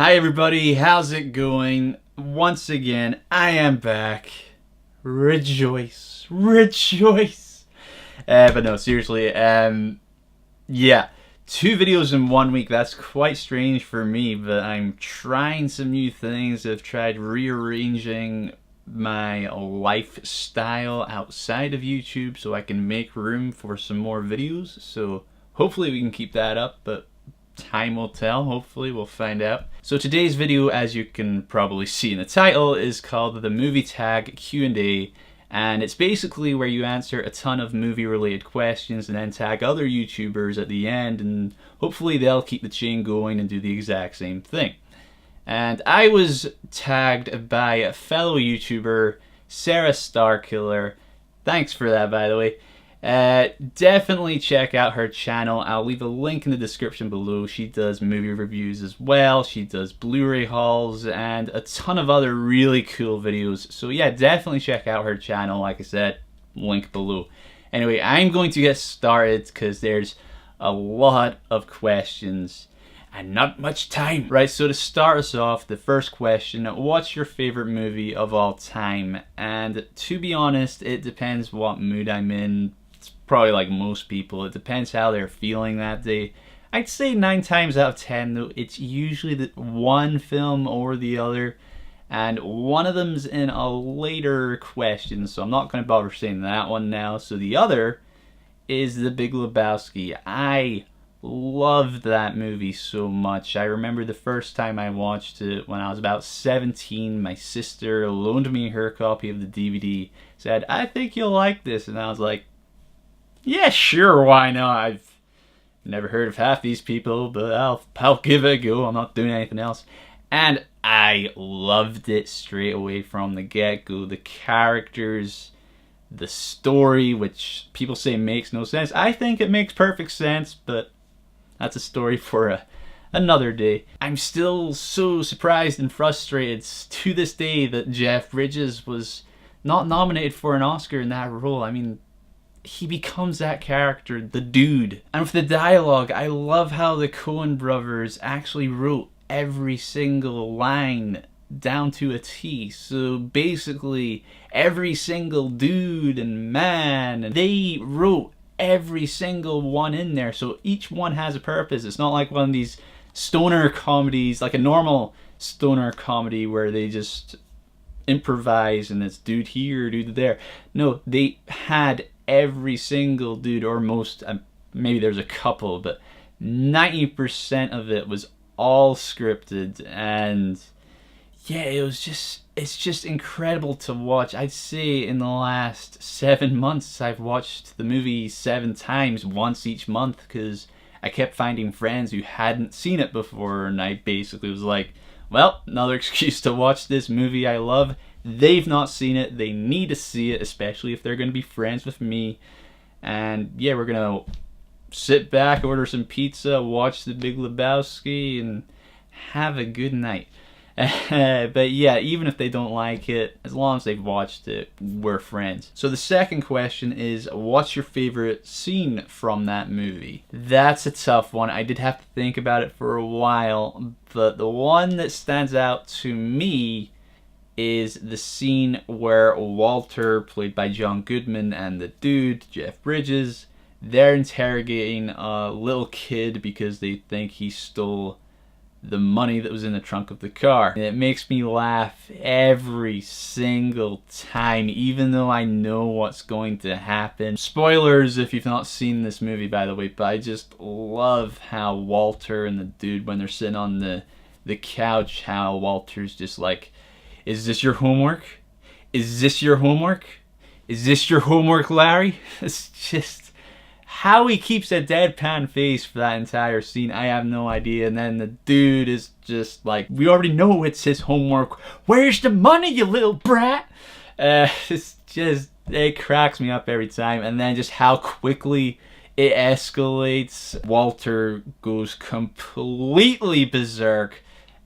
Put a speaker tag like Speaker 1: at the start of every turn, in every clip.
Speaker 1: Hi everybody, how's it going? Once again, I am back. Rejoice, rejoice. But no, seriously, yeah, 2 videos in 1 week, that's quite strange for me, but I'm trying some new things. I've tried rearranging my lifestyle outside of YouTube so I can make room for some more videos, so hopefully we can keep that up, but time will tell. Hopefully we'll find out. So today's video, as you can probably see in the title, is called the Movie Tag Q&A, and it's basically where you answer a ton of movie related questions and then tag other YouTubers at the end, and hopefully they'll keep the chain going and do the exact same thing. And I was tagged by a fellow YouTuber, Sarah Starkiller. Thanks for that, by the way. Definitely check out her channel. I'll leave a link in the description below. She does movie reviews as well. She does Blu-ray hauls and a ton of other really cool videos. So yeah, definitely check out her channel. Like I said, link below. Anyway, I'm going to get started because there's a lot of questions and not much time. Right, so to start us off, the first question, what's your favorite movie of all time? And to be honest, it depends what mood I'm in. It's probably like most people. It depends how they're feeling that day. I'd say 9 times out of 10 though, it's usually the one film or the other. And one of them's in a later question, so I'm not going to bother saying that one now. So the other is The Big Lebowski. I loved that movie so much. I remember the first time I watched it when I was about 17. My sister loaned me her copy of the DVD, said, "I think you'll like this," and I was like, yeah, sure, why not? I've never heard of half these people, but I'll give it a go. I'm not doing anything else. And I loved it straight away from the get-go. The characters, the story, which people say makes no sense. I think it makes perfect sense, but that's a story for another day. I'm still so surprised and frustrated to this day that Jeff Bridges was not nominated for an Oscar in that role. I mean, he becomes that character, the dude. And with the dialogue, I love how the Coen brothers actually wrote every single line down to a T. So basically, every single dude and man, they wrote every single one in there, so each one has a purpose. It's not like one of these stoner comedies, like a normal stoner comedy where they just improvise and it's dude here, dude there. No, they had every single dude, or most, maybe there's a couple, but 90% of it was all scripted. And yeah, it's just incredible to watch. I'd say in the last 7 months I've watched the movie 7 times, once each month, because I kept finding friends who hadn't seen it before, and I basically was like, well, another excuse to watch this movie I love. They've not seen it, they need to see it, especially if they're going to be friends with me. And yeah, we're going to sit back, order some pizza, watch The Big Lebowski, and have a good night. But yeah, even if they don't like it, as long as they've watched it, we're friends. So the second question is, what's your favorite scene from that movie? That's a tough one. I did have to think about it for a while, but the one that stands out to me is the scene where Walter, played by John Goodman, and the dude, Jeff Bridges, they're interrogating a little kid because they think he stole the money that was in the trunk of the car. And it makes me laugh every single time, even though I know what's going to happen. Spoilers if you've not seen this movie, by the way, but I just love how Walter and the dude, when they're sitting on the couch, how Walter's just like, is this your homework? Is this your homework? Is this your homework, Larry? It's just how he keeps a deadpan face for that entire scene, I have no idea. And then the dude is just like, we already know it's his homework. Where's the money, you little brat? It's just, it cracks me up every time. And then just how quickly it escalates. Walter goes completely berserk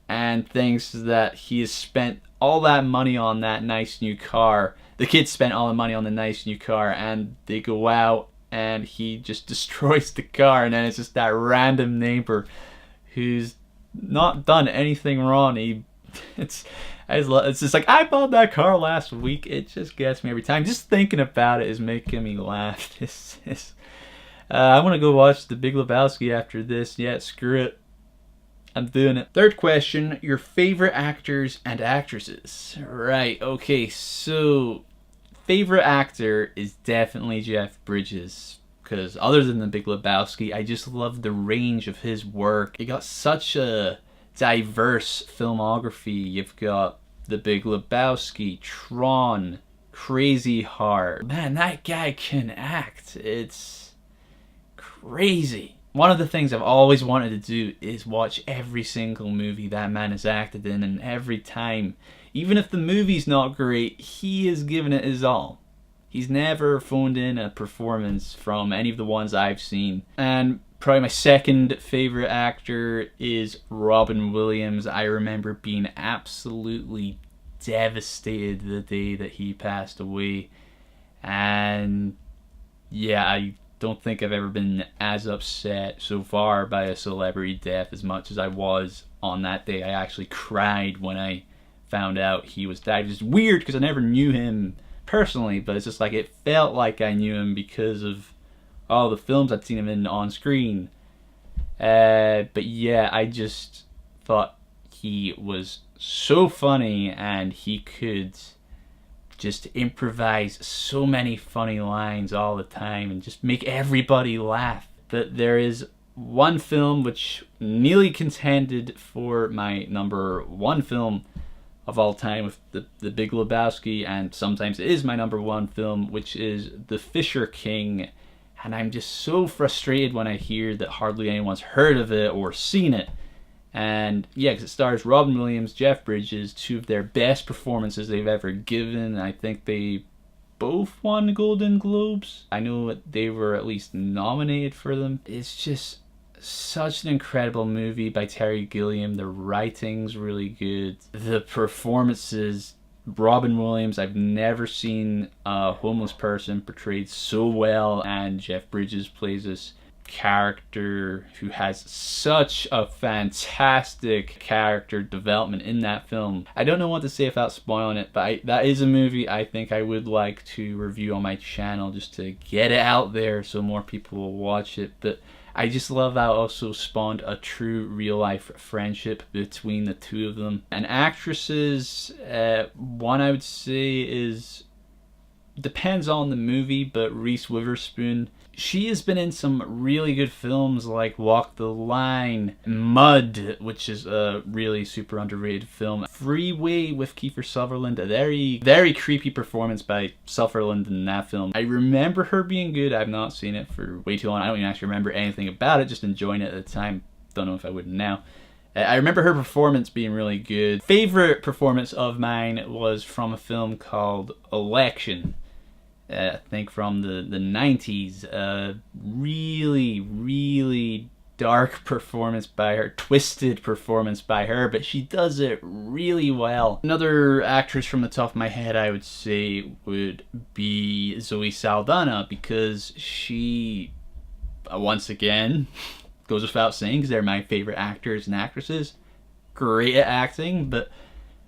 Speaker 1: and thinks that he has spent all that money on that nice new car. The kids spent all the money on the nice new car, and they go out and he just destroys the car, and then it's just that random neighbor who's not done anything wrong. It's it's just like, I bought that car last week. It just gets me every time. Just thinking about it is making me laugh. I want to go watch The Big Lebowski after this. Yeah, screw it. I'm doing it. Third question, your favorite actors and actresses. Right, okay, so favorite actor is definitely Jeff Bridges. Because other than The Big Lebowski, I just love the range of his work. He got such a diverse filmography. You've got The Big Lebowski, Tron, Crazy Heart. Man, that guy can act. It's crazy. One of the things I've always wanted to do is watch every single movie that man has acted in, and every time, even if the movie's not great, he has given it his all. He's never phoned in a performance from any of the ones I've seen. And probably my second favorite actor is Robin Williams. I remember being absolutely devastated the day that he passed away. And yeah, I don't think I've ever been as upset so far by a celebrity death as much as I was on that day. I actually cried when I found out he was dead. It's weird because I never knew him personally, but it's just like, it felt like I knew him because of all the films I'd seen him in on screen. But yeah, I just thought he was so funny, and he could just improvise so many funny lines all the time and just make everybody laugh. But there is one film which nearly contended for my number one film of all time with the Big Lebowski, and sometimes it is my number one film, which is The Fisher King. And I'm just so frustrated when I hear that hardly anyone's heard of it or seen it. And yeah, because it stars Robin Williams, Jeff Bridges, two of their best performances they've ever given. I think they both won Golden Globes. I know they were at least nominated for them. It's just such an incredible movie by Terry Gilliam. The writing's really good. The performances, Robin Williams, I've never seen a homeless person portrayed so well, and Jeff Bridges plays this character who has such a fantastic character development in that film. I don't know what to say without spoiling it, but that is a movie I think I would like to review on my channel, just to get it out there so more people will watch it. But I just love how it also spawned a true real life friendship between the two of them. And actresses, one I would say is, depends on the movie, but Reese Witherspoon. She has been in some really good films like Walk the Line, Mud, which is a really super underrated film, Freeway with Kiefer Sutherland, a very, very creepy performance by Sutherland in that film. I remember her being good. I've not seen it for way too long. I don't even actually remember anything about it, just enjoying it at the time. Don't know if I would now. I remember her performance being really good. Favorite performance of mine was from a film called Election. I think from the 90s. Really, really dark performance by her, twisted performance by her, but she does it really well. Another actress from the top of my head I would say would be Zoe Saldana, because she, once again, goes without saying because they're my favorite actors and actresses. Great at acting, but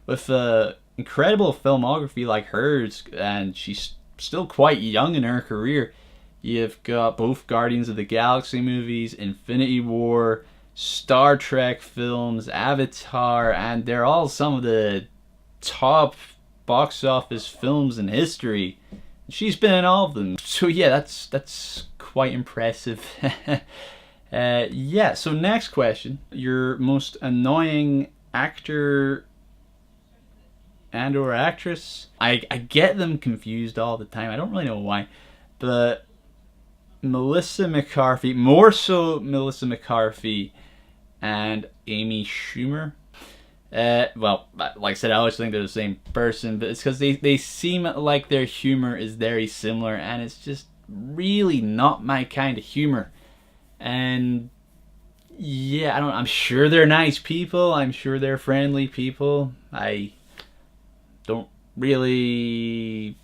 Speaker 1: with a incredible filmography like hers, and she's still quite young in her career. You've got both Guardians of the Galaxy movies, Infinity War, Star Trek films, Avatar, and they're all some of the top box office films in history. She's been in all of them. So yeah, that's quite impressive. Yeah, so next question. Your most annoying actor and or actress? I get them confused all the time. I don't really know why, but Melissa McCarthy, more so Melissa McCarthy and Amy Schumer. Well, like I said, I always think they're the same person, but it's because they seem like their humor is very similar, and it's just really not my kind of humor. And yeah, I'm sure they're nice people. I'm sure they're friendly people. I don't really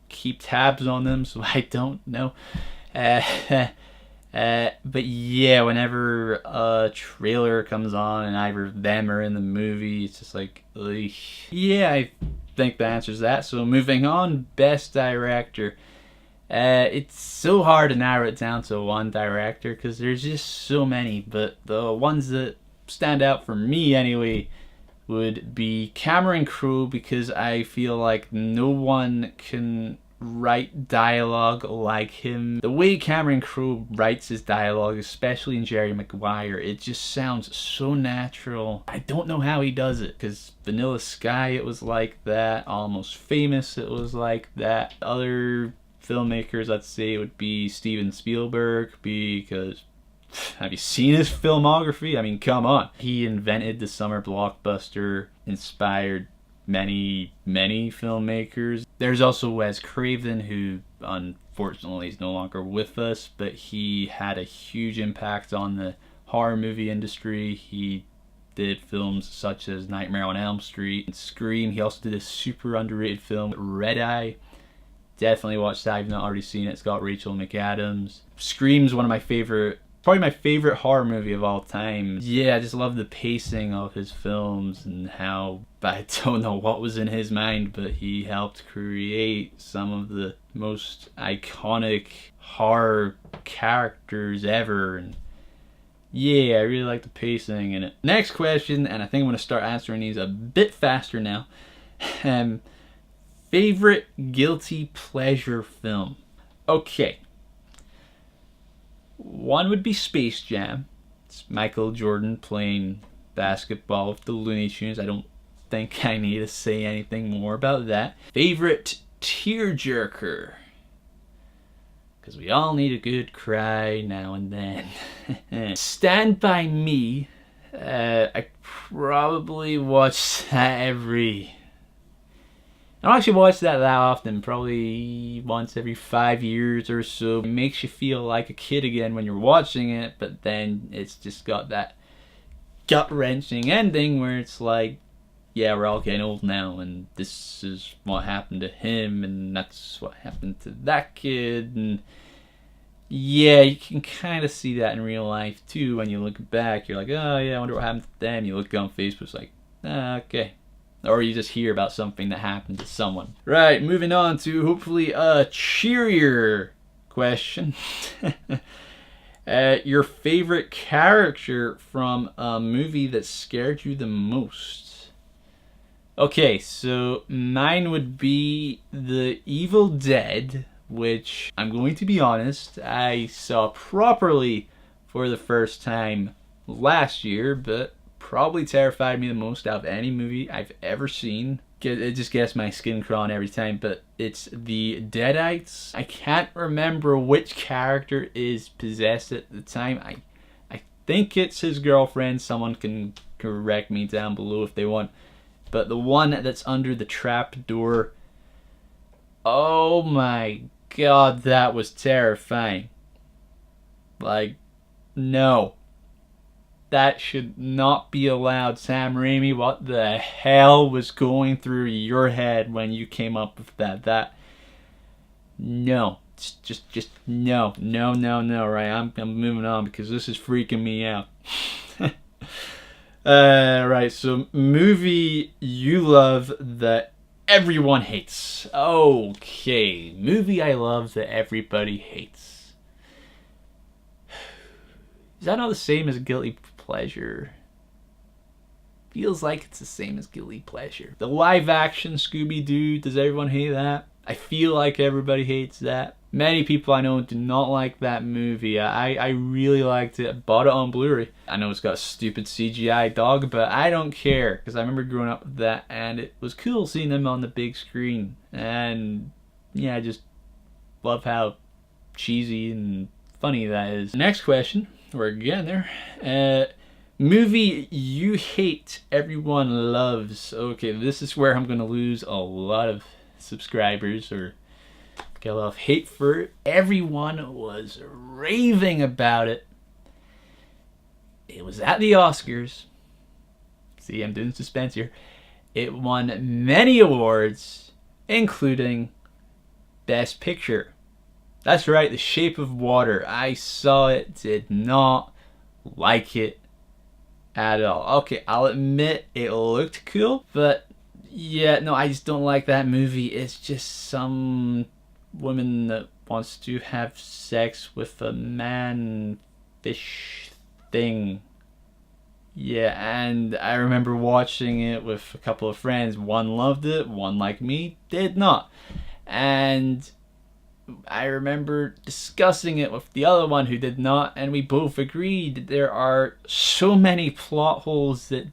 Speaker 1: keep tabs on them, so I don't know. But yeah, whenever a trailer comes on and either of them are in the movie, it's just like, ugh. Yeah, I think the answer is that. So moving on, best director. It's so hard to narrow it down to one director because there's just so many, but the ones that stand out for me anyway would be Cameron Crowe, because I feel like no one can write dialogue like him. The way Cameron Crowe writes his dialogue, especially in Jerry Maguire, it just sounds so natural. I don't know how he does it, because Vanilla Sky, it was like that. Almost Famous, it was like that. Other filmmakers, let's say, would be Steven Spielberg, because have you seen his filmography? I mean, come on. He invented the summer blockbuster, inspired many filmmakers. There's also Wes Craven, who unfortunately is no longer with us, but he had a huge impact on the horror movie industry. He did films such as Nightmare on Elm Street and Scream. He also did a super underrated film, Red Eye. Definitely watch that if you've not already seen it. It's got Rachel McAdams. Scream's one of my favorite, probably my favorite horror movie of all time. Yeah, I just love the pacing of his films and how, I don't know what was in his mind, but he helped create some of the most iconic horror characters ever. And yeah, I really like the pacing in it. Next question, and I think I'm going to start answering these a bit faster now. Favorite guilty pleasure film? Okay. One would be Space Jam. It's Michael Jordan playing basketball with the Looney Tunes. I don't think I need to say anything more about that. Favorite tearjerker? Because we all need a good cry now and then. Stand By Me. I probably watch that I don't actually watch that often, probably once every 5 years or so. It makes you feel like a kid again when you're watching it, but then it's just got that gut-wrenching ending where it's like, yeah, we're all getting old now, and this is what happened to him, and that's what happened to that kid, and yeah, you can kind of see that in real life too. When you look back, you're like, oh yeah, I wonder what happened to them. You look on Facebook, it's like, okay. Or you just hear about something that happened to someone. Right, moving on to hopefully a cheerier question. Your favorite character from a movie that scared you the most? Okay, so mine would be The Evil Dead, which, I'm going to be honest, I saw properly for the first time last year, but probably terrified me the most out of any movie I've ever seen. It just gets my skin crawling every time, but it's the Deadites. I can't remember which character is possessed at the time. I think it's his girlfriend. Someone can correct me down below if they want. But the one that's under the trap door, oh my god, that was terrifying. Like, no. That should not be allowed. Sam Raimi, what the hell was going through your head when you came up with that? No. Just no. No, right? I'm moving on because this is freaking me out. Right, so movie you love that everyone hates. Okay, movie I love that everybody hates. Is that not the same as guilty pleasure? Feels like it's the same as guilty pleasure. The live action Scooby-Doo, does everyone hate that? I feel like everybody hates that. Many people I know do not like that movie. I really liked it. I bought it on Blu-ray. I know it's got a stupid CGI dog, but I don't care because I remember growing up with that and it was cool seeing them on the big screen. And yeah, I just love how cheesy and funny that is. Next question. We're getting there. Movie you hate, everyone loves. Okay, this is where I'm going to lose a lot of subscribers or get a lot of hate for it. Everyone was raving about it. It was at the Oscars. See, I'm doing suspense here. It won many awards, including Best Picture. That's right, The Shape of Water. I saw it, did not like it at all. Okay, I'll admit it looked cool, but yeah, no, I just don't like that movie. It's just some woman that wants to have sex with a man fish thing. Yeah, and I remember watching it with a couple of friends. One loved it, one like me did not. And I remember discussing it with the other one who did not, and we both agreed there are so many plot holes that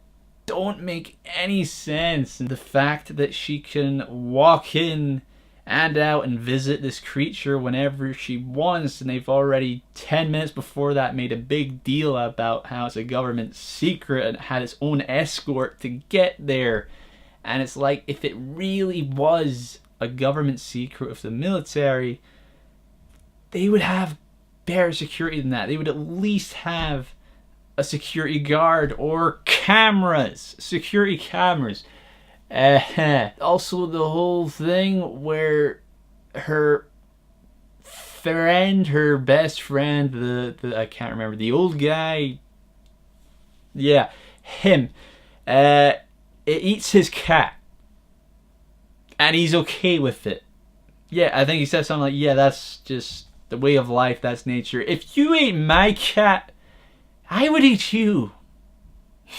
Speaker 1: don't make any sense. And the fact that she can walk in and out and visit this creature whenever she wants, and they've already 10 minutes before that made a big deal about how it's a government secret and had its own escort to get there. And it's like, if it really was a government secret of the military, they would have better security than that. They would at least have a security guard or cameras, security cameras. Also, the whole thing where her friend, her best friend, the I can't remember, the old guy, yeah, him, it eats his cat, and he's okay with it. Yeah, I think he said something like, yeah, that's just the way of life, that's nature. If you ate my cat, I would eat you.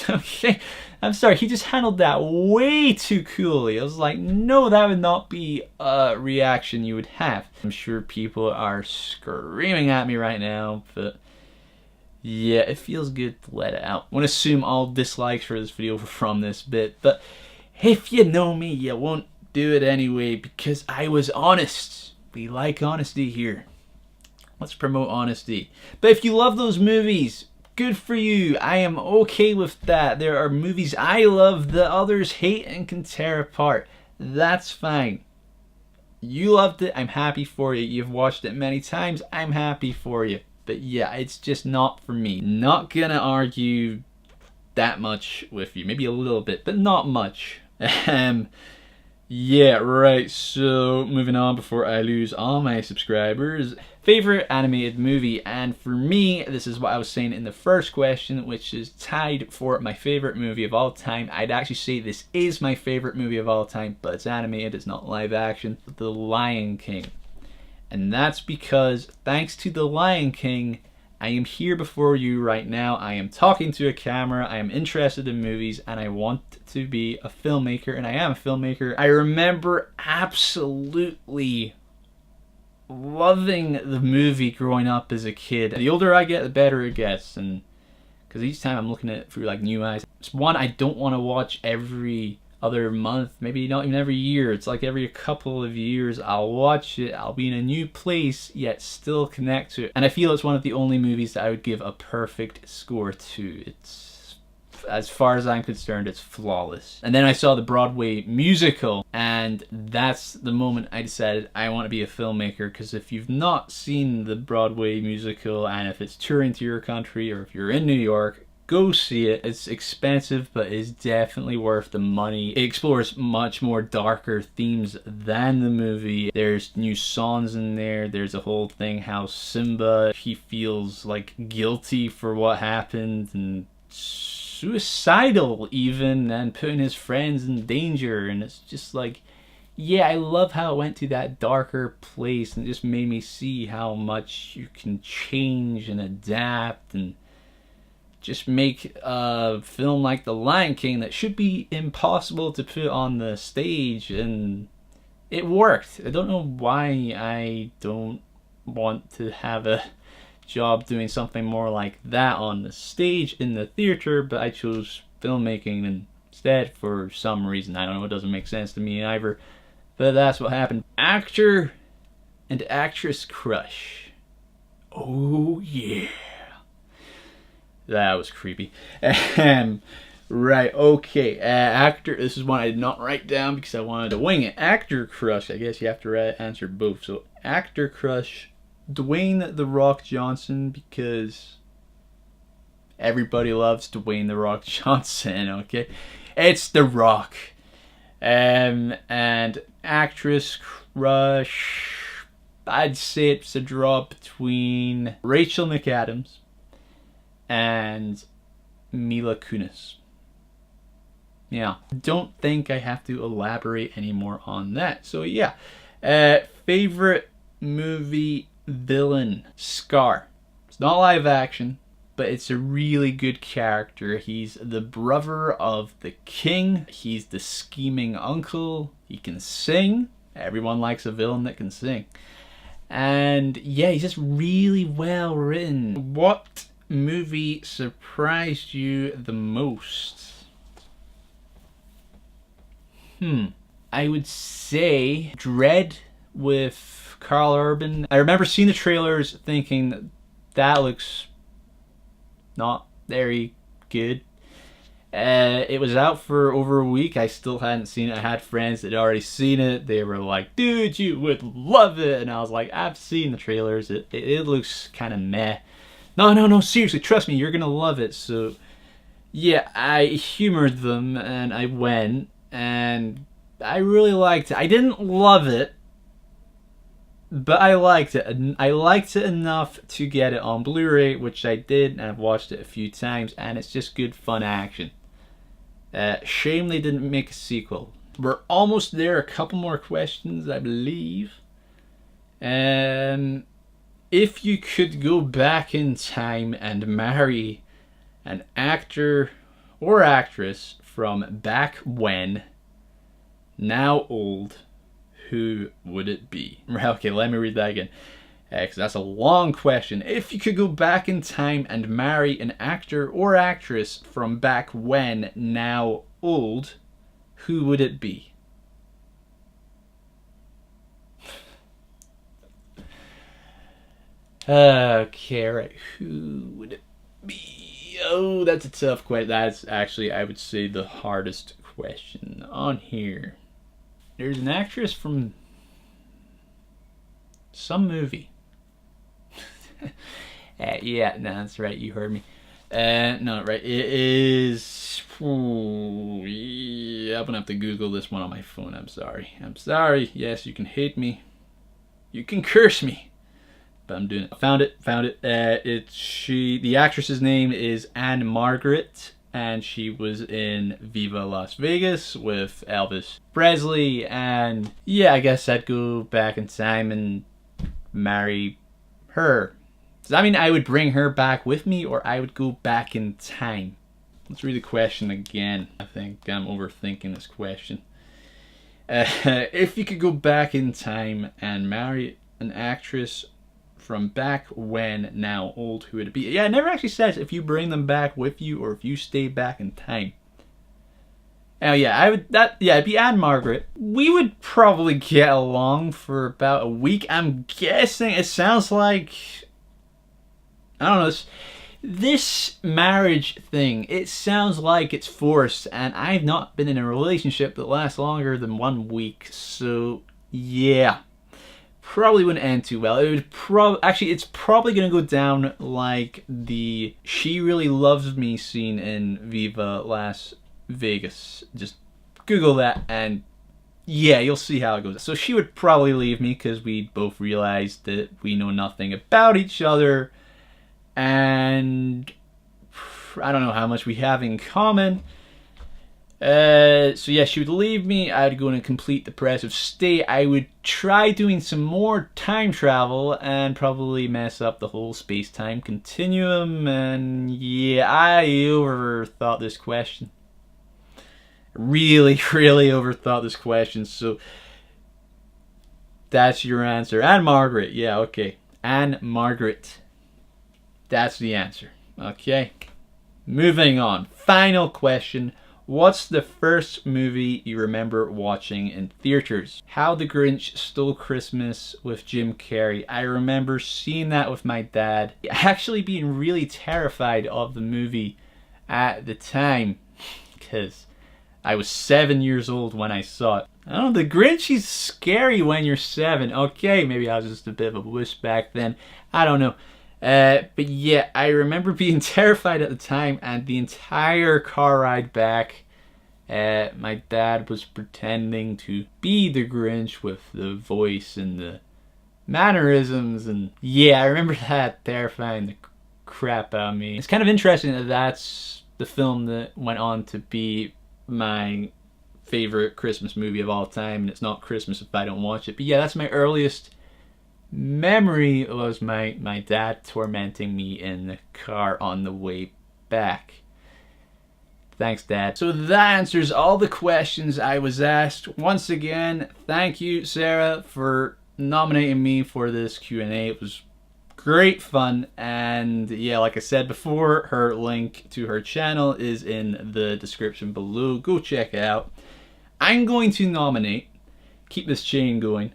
Speaker 1: Okay, I'm sorry, he just handled that way too coolly. I was like, no, that would not be a reaction you would have. I'm sure people are screaming at me right now, but yeah, it feels good to let it out. I want to assume all dislikes for this video were from this bit, but if you know me, you won't do it anyway because I was honest. We like honesty here. Let's promote honesty. But if you love those movies, good for you. I am okay with that. There are movies I love that others hate and can tear apart. That's fine. You loved it. I'm happy for you. You've watched it many times. I'm happy for you. But yeah, it's just not for me. Not gonna argue that much with you. Maybe a little bit, but not much. Yeah, right, so moving on before I lose all my subscribers. Favorite animated movie, and for me, this is what I was saying in the first question, which is tied for my favorite movie of all time. I'd actually say this is my favorite movie of all time, but it's animated, it's not live action. The Lion King. And that's because, thanks to The Lion King, I am here before you right now. I am talking to a camera. I am interested in movies and I want to be a filmmaker, and I am a filmmaker. I remember absolutely loving the movie growing up as a kid. The older I get, the better it gets, and because each time I'm looking at it through like new eyes. It's one I don't want to watch every other month, maybe not even every year. It's like every couple of years I'll watch it, I'll be in a new place yet still connect to it, and I feel it's one of the only movies that I would give a perfect score to. It's, as far as I'm concerned, it's flawless. And then I saw the Broadway musical, and that's the moment I decided I want to be a filmmaker, because if you've not seen the Broadway musical, and if it's touring to your country, or if you're in New York, go see it. It's expensive, but it's definitely worth the money. It explores much more darker themes than the movie. There's new songs in there. There's a whole thing how Simba, he feels like guilty for what happened and suicidal even, and putting his friends in danger. And it's just like, yeah, I love how it went to that darker place and it just made me see how much you can change and adapt and just make a film like The Lion King that should be impossible to put on the stage, and it worked. I don't know why I don't want to have a job doing something more like that on the stage in the theater, but I chose filmmaking instead for some reason. I don't know, it doesn't make sense to me either, but that's what happened. Actor and actress crush. Oh yeah. That was creepy. Right, okay. Actor, this is one I did not write down because I wanted to wing it. Actor crush, I guess you have to answer both. So, actor crush, Dwayne "The Rock" Johnson, because everybody loves Dwayne "The Rock" Johnson, okay? It's The Rock. And actress crush, I'd say it's a draw between Rachel McAdams and Mila Kunis. Yeah, don't think I have to elaborate anymore on that. So yeah, favorite movie villain, Scar. It's not live action, but it's a really good character. He's the brother of the king. He's the scheming uncle. He can sing. Everyone likes a villain that can sing. And yeah, he's just really well written. What movie surprised you the most? I would say Dread with Carl Urban. I remember seeing the trailers thinking that looks not very good. It was out for over a week. I still hadn't seen it. I had friends that had already seen it. They were like, dude, you would love it. And I was like, I've seen the trailers. It looks kind of meh. No, seriously, trust me, you're going to love it. So, yeah, I humored them and I went and I really liked it. I didn't love it, but I liked it. And I liked it enough to get it on Blu-ray, which I did, and I've watched it a few times, and it's just good, fun action. Shame they didn't make a sequel. We're almost there. A couple more questions, I believe. If you could go back in time and marry an actor or actress from back when, now old, who would it be? Okay, let me read that again, because that's a long question. If you could go back in time and marry an actor or actress from back when, now old, who would it be? Okay, right. Who would it be? Oh, that's a tough question. That's actually, I would say, the hardest question on here. There's an actress from some movie. Yeah, no, that's right. You heard me. No, right. It is. Ooh, yeah, I'm gonna have to Google this one on my phone. I'm sorry. Yes, you can hate me. You can curse me. But I'm doing it. Found it. It's she. The actress's name is Anne Margaret, and she was in Viva Las Vegas with Elvis Presley. And yeah, I guess I'd go back in time and marry her. Does that mean I would bring her back with me, or I would go back in time? Let's read the question again. I think I'm overthinking this question. If you could go back in time and marry an actress from back when, now old, who would it be? Yeah, it never actually says if you bring them back with you or if you stay back in time. Oh yeah, it'd be Anne Margaret. We would probably get along for about a week. I'm guessing. It sounds like, I don't know, this marriage thing, it sounds like it's forced, and I've not been in a relationship that lasts longer than 1 week, so yeah. Probably wouldn't end too well. It would actually, it's probably gonna go down like the "She Really Loves Me" scene in Viva Las Vegas. Just Google that, and yeah, you'll see how it goes. So she would probably leave me because we both realized that we know nothing about each other, and I don't know how much we have in common. So yeah, she would leave me. I'd go in a complete depressive state. I would try doing some more time travel and probably mess up the whole space-time continuum. And yeah, I overthought this question. Really overthought this question. So that's your answer. Anne Margaret. Yeah, okay. Anne Margaret. That's the answer. Okay. Moving on. Final question. What's the first movie you remember watching in theaters? How the Grinch Stole Christmas with Jim Carrey. I remember seeing that with my dad. Actually being really terrified of the movie at the time, because I was 7 years old when I saw it. I don't know, the Grinch is scary when you're 7. Okay, maybe I was just a bit of a wuss back then. I don't know. But yeah, I remember being terrified at the time, and the entire car ride back, my dad was pretending to be the Grinch with the voice and the mannerisms, and yeah, I remember that terrifying the crap out of me. It's kind of interesting that that's the film that went on to be my favorite Christmas movie of all time, and it's not Christmas if I don't watch it. But yeah, that's my earliest memory, was my dad tormenting me in the car on the way back. Thanks, Dad. So that answers all the questions I was asked. Once again, thank you, Sarah, for nominating me for this Q&A. It was great fun, and yeah, like I said before, her link to her channel is in the description below. Go check it out. I'm going to nominate, keep this chain going,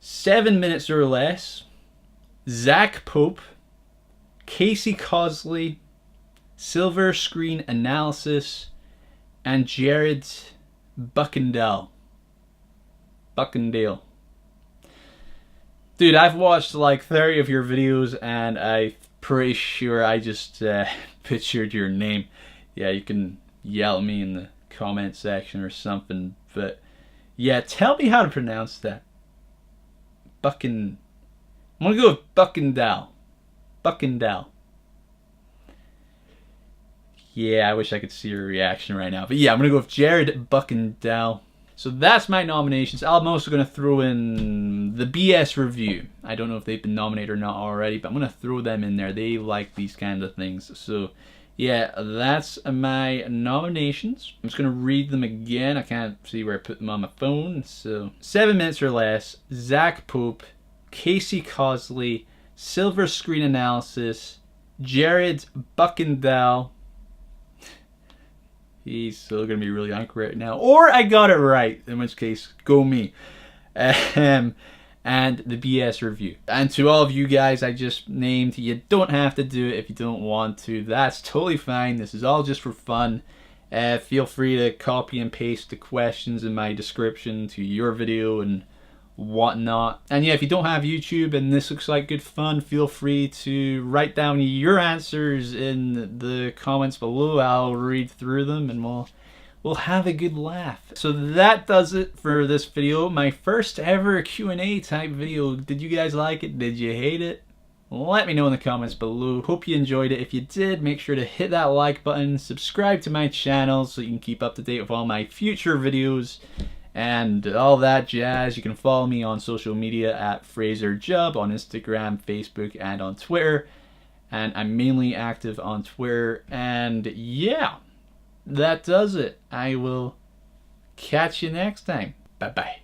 Speaker 1: 7 Minutes or Less, Zach Pope, Casey Cosley, Silver Screen Analysis, and Jared Buckendale. Dude, I've watched like 30 of your videos, and I'm pretty sure I just pictured your name. Yeah, you can yell at me in the comment section or something, but yeah, tell me how to pronounce that. I'm gonna go with Buckendale. Yeah, I wish I could see your reaction right now. But yeah, I'm going to go with Jared Buckendale. So that's my nominations. I'm also going to throw in the BS review. I don't know if they've been nominated or not already, but I'm going to throw them in there. They like these kind of things. So yeah, that's my nominations. I'm just going to read them again. I can't see where I put them on my phone. So 7 Minutes or Less, Zach Pope, Casey Cosley, Silver Screen Analysis, Jared Buckendale. He's still going to be really incorrect now. Or I got it right, in which case, go me. And the BS review. And to all of you guys I just named, you don't have to do it if you don't want to. That's totally fine. This is all just for fun. Feel free to copy and paste the questions in my description to your video and whatnot. And yeah, if you don't have YouTube and this looks like good fun, feel free to write down your answers in the comments below. I'll read through them and we'll have a good laugh. So that does it for this video. My first ever Q&A type video. Did you guys like it? Did you hate it? Let me know in the comments below. Hope you enjoyed it. If you did, make sure to hit that like button, subscribe to my channel so you can keep up to date with all my future videos and all that jazz. You can follow me on social media at FraserJub on Instagram, Facebook, and on Twitter. And I'm mainly active on Twitter. And yeah, that does it. I will catch you next time. Bye-bye.